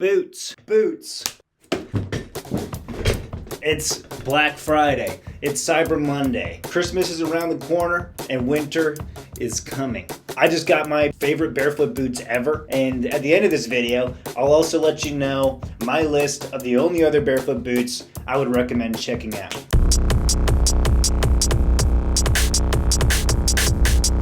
Boots. It's Black Friday. It's Cyber Monday. Christmas is around the corner and winter is coming. I just got my favorite barefoot boots ever, and at the end of this video, I'll also let you know my list of the only other barefoot boots I would recommend checking out.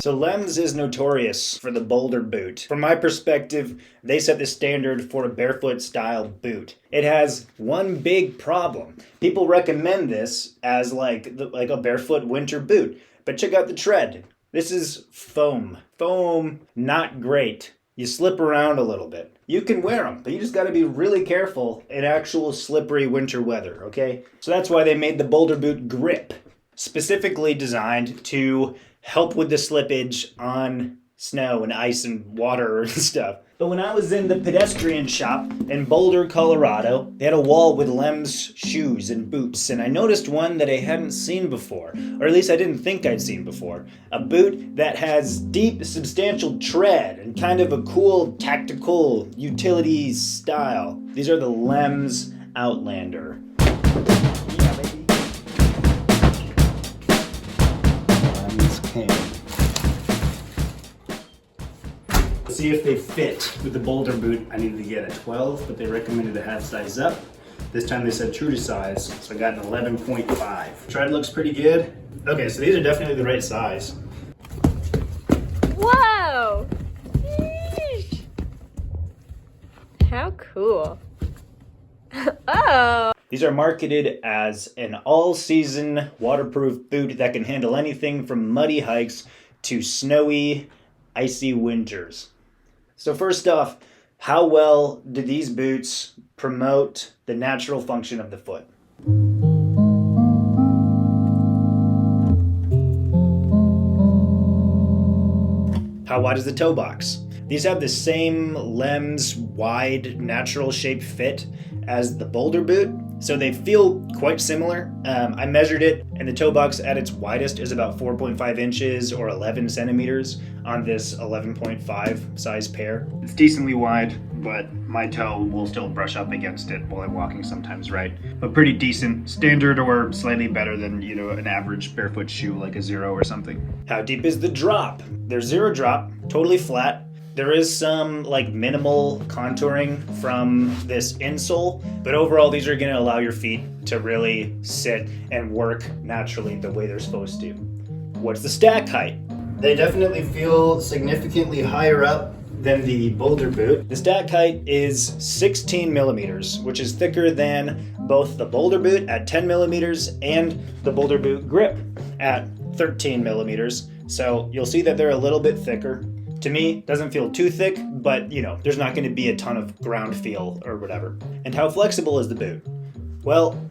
So Lems is notorious for the Boulder Boot. From my perspective, they set the standard for a barefoot style boot. It has one big problem. People recommend this as like a barefoot winter boot, but check out the tread. This is foam. Foam, not great. You slip around a little bit. You can wear them, but you just gotta be really careful in actual slippery winter weather, okay? So that's why they made the Boulder Boot Grip, specifically designed to help with the slippage on snow and ice and water and stuff. But when I was in the pedestrian shop in Boulder, Colorado, they had a wall with Lems shoes and boots, and I noticed one that I hadn't seen before, or at least I didn't think I'd seen before. A boot that has deep, substantial tread and kind of a cool, tactical, utility style. These are the Lems Outlander. See if they fit with the Boulder boot. I needed to get a 12, but they recommended a half size up. This time they said true to size, so I got an 11.5. Tread looks pretty good. Okay, so these are definitely the right size. Whoa! Sheesh. How cool. Oh! These are marketed as an all-season waterproof boot that can handle anything from muddy hikes to snowy, icy winters. So first off, how well do these boots promote the natural function of the foot? How wide is the toe box? These have the same Lems wide natural shape fit as the Boulder boot, so they feel quite similar. I measured it, and the toe box at its widest is about 4.5 inches or 11 centimeters on this 11.5 size pair. It's decently wide, but my toe will still brush up against it while I'm walking sometimes, right? But pretty decent, standard or slightly better than, an average barefoot shoe like a Zero or something. How deep is the drop? There's zero drop, totally flat. There is some minimal contouring from this insole, but overall these are going to allow your feet to really sit and work naturally the way they're supposed to. What's the stack height? They definitely feel significantly higher up than the Boulder boot. The stack height is 16 millimeters, which is thicker than both the Boulder boot at 10 millimeters and the Boulder Boot Grip at 13 millimeters. So you'll see that they're a little bit thicker. To me, doesn't feel too thick, but there's not going to be a ton of ground feel or whatever. And how flexible is the boot? Well,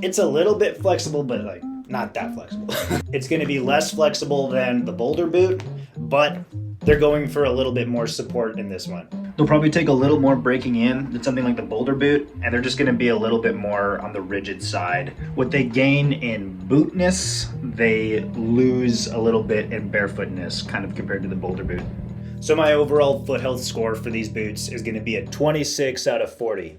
it's a little bit flexible, but not that flexible. It's going to be less flexible than the Boulder boot, but they're going for a little bit more support in this one. They'll probably take a little more breaking in than something like the Boulder boot, and they're just going to be a little bit more on the rigid side. What they gain in bootness, they lose a little bit in barefootness, kind of compared to the Boulder boot. So my overall foot health score for these boots is going to be a 26 out of 40.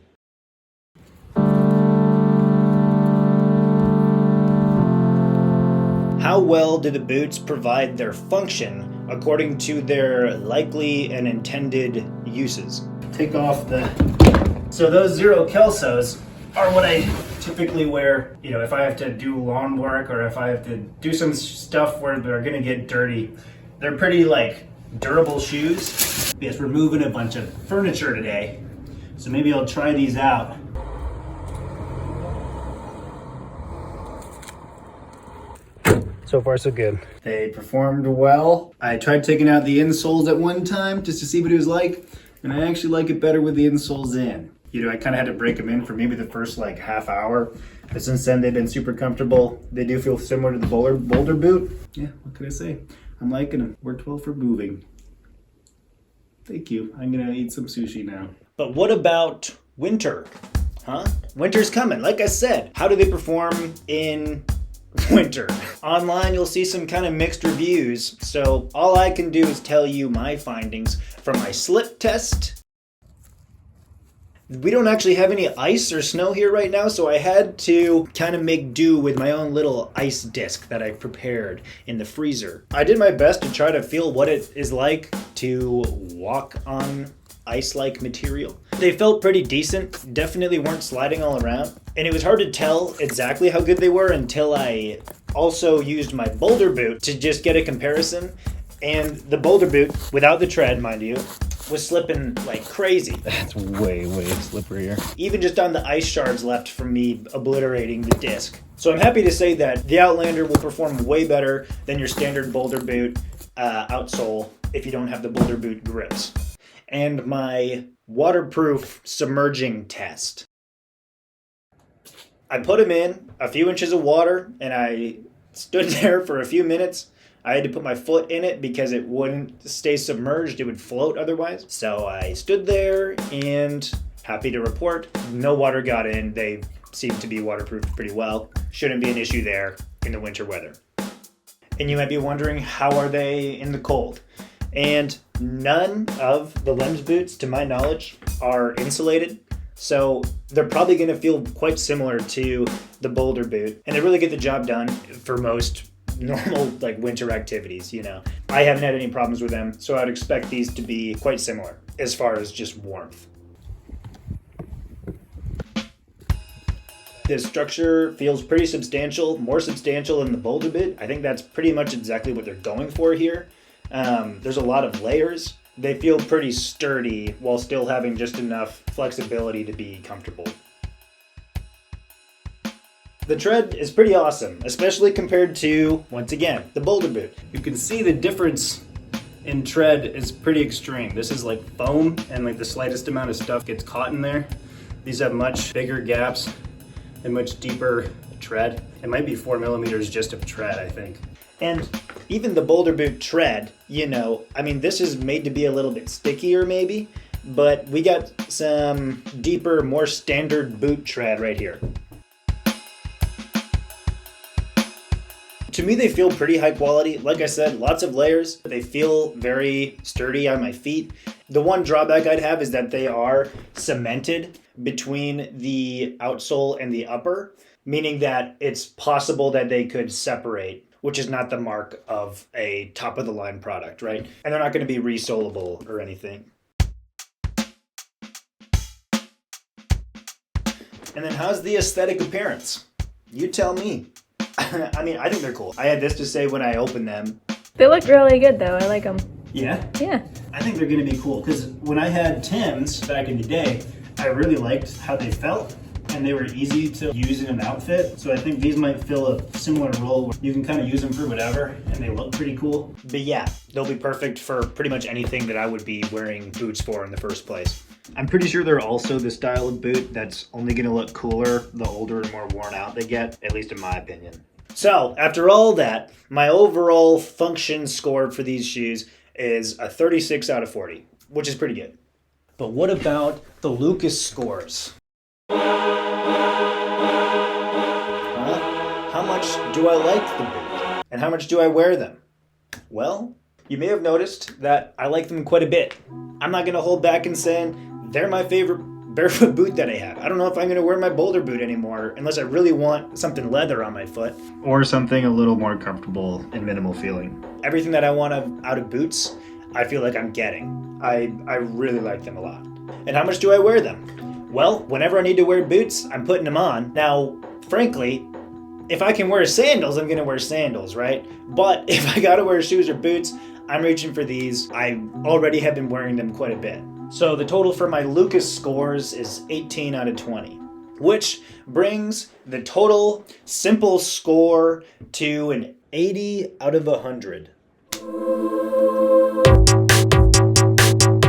How well do the boots provide their function according to their likely and intended uses? Take off So those Zero Kelsos are what I typically wear, if I have to do lawn work or if I have to do some stuff where they're gonna get dirty. They're pretty durable shoes. Yes, we're moving a bunch of furniture today, so maybe I'll try these out. So far, so good. They performed well. I tried taking out the insoles at one time just to see what it was like, and I actually like it better with the insoles in. I kind of had to break them in for maybe the first half hour, but since then they've been super comfortable. They do feel similar to the Boulder boot. Yeah, what can I say? I'm liking them. We're 12 for moving. Thank you. I'm gonna eat some sushi now. But what about winter? Huh? Winter's coming. Like I said, how do they perform in winter? Online, you'll see some kind of mixed reviews, so all I can do is tell you my findings from my slip test We don't actually have any ice or snow here right now, so I had to kind of make do with my own little ice disc that I prepared in the freezer. I did my best to try to feel what it is like to walk on ice-like material. They felt pretty decent, definitely weren't sliding all around, and it was hard to tell exactly how good they were until I also used my Boulder Boot to just get a comparison. And the Boulder Boot, without the tread, mind you, was slipping like crazy. That's way slipperier. Even just on the ice shards left from me obliterating the disc. So I'm happy to say that the Outlander will perform way better than your standard Boulder Boot outsole if you don't have the Boulder Boot grips. And my waterproof submerging test. I put them in a few inches of water and I stood there for a few minutes. I had to put my foot in it because it wouldn't stay submerged. It would float otherwise. So I stood there and happy to report, no water got in. They seem to be waterproof pretty well. Shouldn't be an issue there in the winter weather. And you might be wondering, how are they in the cold? And none of the Lems boots, to my knowledge, are insulated. So they're probably going to feel quite similar to the Boulder Boot. And they really get the job done for most normal like winter activities, you know. I haven't had any problems with them, so I'd expect these to be quite similar as far as just warmth. The structure feels pretty substantial, more substantial than the Boulder Boot. I think that's pretty much exactly what they're going for here. There's a lot of layers. They feel pretty sturdy while still having just enough flexibility to be comfortable. The tread is pretty awesome, especially compared to, once again, the Boulder Boot. You can see the difference in tread is pretty extreme. This is like foam and like the slightest amount of stuff gets caught in there. These have much bigger gaps and much deeper tread. It might be 4 millimeters just of tread, I think. And even the Boulder Boot tread, you know, I mean, this is made to be a little bit stickier maybe, but we got some deeper, more standard boot tread right here. To me, they feel pretty high quality. Like I said, lots of layers. They feel very sturdy on my feet. The one drawback I'd have is that they are cemented between the outsole and the upper, meaning that it's possible that they could separate, which is not the mark of a top-of-the-line product, right? And they're not going to be resolable or anything. And then how's the aesthetic appearance? You tell me. I mean, I think they're cool. I had this to say when I opened them. They look really good though. I like them. Yeah? Yeah. I think they're going to be cool because when I had Tim's back in the day, I really liked how they felt and they were easy to use in an outfit. So I think these might fill a similar role where you can kind of use them for whatever and they look pretty cool. But yeah, they'll be perfect for pretty much anything that I would be wearing boots for in the first place. I'm pretty sure they're also the style of boot that's only going to look cooler the older and more worn out they get, at least in my opinion. So, after all that, my overall function score for these shoes is a 36 out of 40, which is pretty good. But what about the Lucas scores? How much do I like the boot? And how much do I wear them? Well, you may have noticed that I like them quite a bit. I'm not going to hold back in saying they're my favorite barefoot boot that I have. I don't know if I'm going to wear my Boulder Boot anymore unless I really want something leather on my foot. Or something a little more comfortable and minimal feeling. Everything that I want out of boots, I feel like I'm getting. I really like them a lot. And how much do I wear them? Well, whenever I need to wear boots, I'm putting them on. Now, frankly, if I can wear sandals, I'm going to wear sandals, right? But if I got to wear shoes or boots, I'm reaching for these. I already have been wearing them quite a bit. So the total for my Lucas scores is 18 out of 20, which brings the total simple score to an 80 out of 100.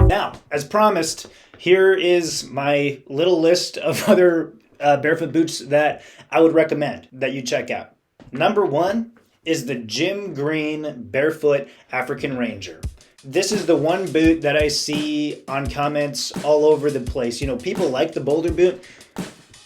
Now, as promised, here is my little list of other barefoot boots that I would recommend that you check out. Number 1 is the Jim Green Barefoot African Ranger. This is the one boot that I see on comments all over the place. You know, people like the Boulder Boot.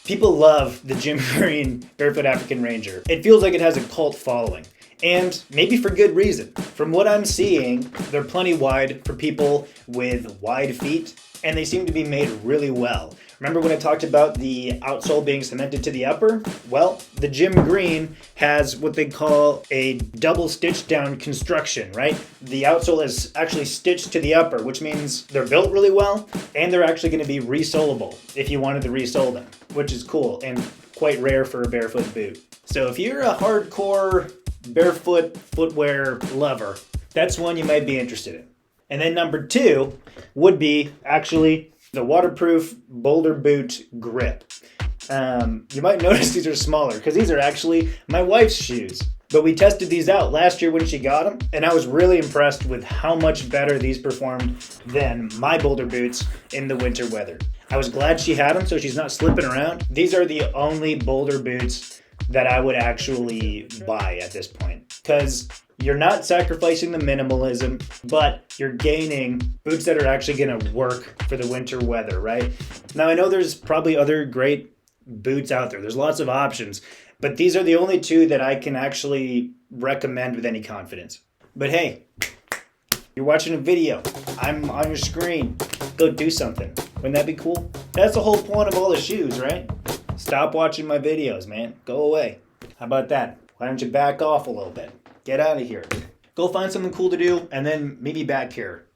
People love the Jim Green Barefoot African Ranger. It feels like it has a cult following. And maybe for good reason. From what I'm seeing, they're plenty wide for people with wide feet, and they seem to be made really well. Remember when I talked about the outsole being cemented to the upper? Well, the Gym Green has what they call a double stitch down construction, right? The outsole is actually stitched to the upper, which means they're built really well, and they're actually going to be resolable if you wanted to resole them, which is cool and quite rare for a barefoot boot. So if you're a hardcore barefoot footwear lover, that's one you might be interested in. And then number 2 would be actually the waterproof Boulder Boot Grip. You might notice these are smaller because these are actually my wife's shoes. But we tested these out last year when she got them, and I was really impressed with how much better these performed than my Boulder boots in the winter weather. I was glad she had them so she's not slipping around. These are the only Boulder boots that I would actually buy at this point, because you're not sacrificing the minimalism, but you're gaining boots that are actually going to work for the winter weather, right? Now, I know there's probably other great boots out there. There's lots of options, but these are the only 2 that I can actually recommend with any confidence. But hey, you're watching a video. I'm on your screen. Go do something. Wouldn't that be cool? That's the whole point of all the shoes, right? Stop watching my videos, man. Go away. How about that? Why don't you back off a little bit? Get out of here. Go find something cool to do, and then meet me back here